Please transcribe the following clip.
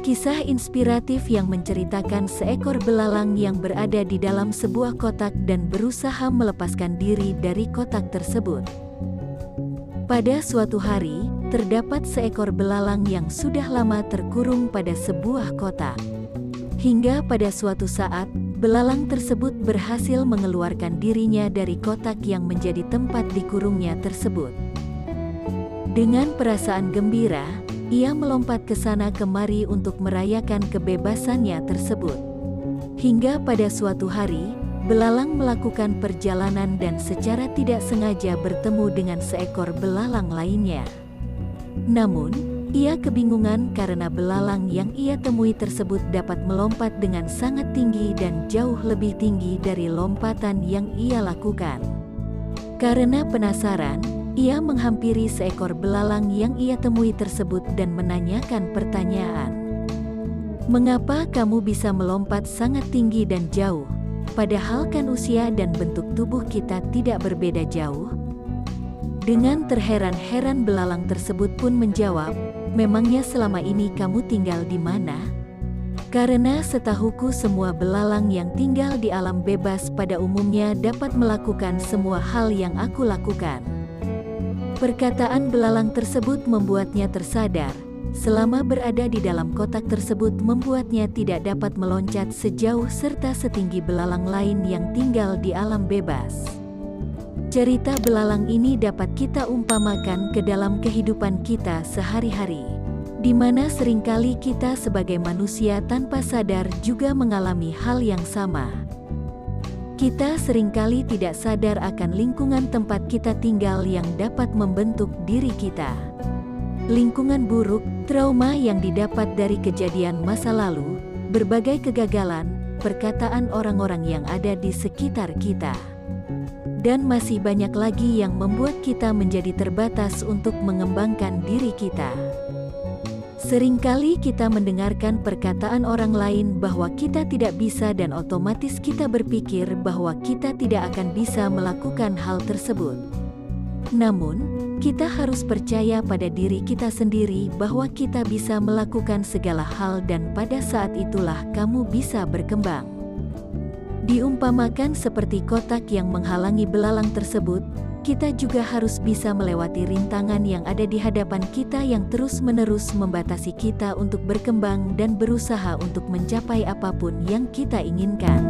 Kisah inspiratif yang menceritakan seekor belalang yang berada di dalam sebuah kotak dan berusaha melepaskan diri dari kotak tersebut. Pada suatu hari, terdapat seekor belalang yang sudah lama terkurung pada sebuah kotak. Hingga pada suatu saat, belalang tersebut berhasil mengeluarkan dirinya dari kotak yang menjadi tempat dikurungnya tersebut. Dengan perasaan gembira, ia melompat ke sana kemari untuk merayakan kebebasannya tersebut. Hingga pada suatu hari, belalang melakukan perjalanan dan secara tidak sengaja bertemu dengan seekor belalang lainnya. Namun, ia kebingungan karena belalang yang ia temui tersebut dapat melompat dengan sangat tinggi dan jauh lebih tinggi dari lompatan yang ia lakukan. Karena penasaran, ia menghampiri seekor belalang yang ia temui tersebut dan menanyakan pertanyaan. "Mengapa kamu bisa melompat sangat tinggi dan jauh, padahal kan usia dan bentuk tubuh kita tidak berbeda jauh?" Dengan terheran-heran belalang tersebut pun menjawab, "Memangnya selama ini kamu tinggal di mana? Karena setahuku semua belalang yang tinggal di alam bebas pada umumnya dapat melakukan semua hal yang aku lakukan." Perkataan belalang tersebut membuatnya tersadar. Selama berada di dalam kotak tersebut membuatnya tidak dapat meloncat sejauh serta setinggi belalang lain yang tinggal di alam bebas. Cerita belalang ini dapat kita umpamakan ke dalam kehidupan kita sehari-hari, di mana seringkali kita sebagai manusia tanpa sadar juga mengalami hal yang sama. Kita seringkali tidak sadar akan lingkungan tempat kita tinggal yang dapat membentuk diri kita. Lingkungan buruk, trauma yang didapat dari kejadian masa lalu, berbagai kegagalan, perkataan orang-orang yang ada di sekitar kita. Dan masih banyak lagi yang membuat kita menjadi terbatas untuk mengembangkan diri kita. Seringkali kita mendengarkan perkataan orang lain bahwa kita tidak bisa dan otomatis kita berpikir bahwa kita tidak akan bisa melakukan hal tersebut. Namun, kita harus percaya pada diri kita sendiri bahwa kita bisa melakukan segala hal dan pada saat itulah kamu bisa berkembang. Diumpamakan seperti kotak yang menghalangi belalang tersebut, kita juga harus bisa melewati rintangan yang ada di hadapan kita yang terus-menerus membatasi kita untuk berkembang dan berusaha untuk mencapai apapun yang kita inginkan.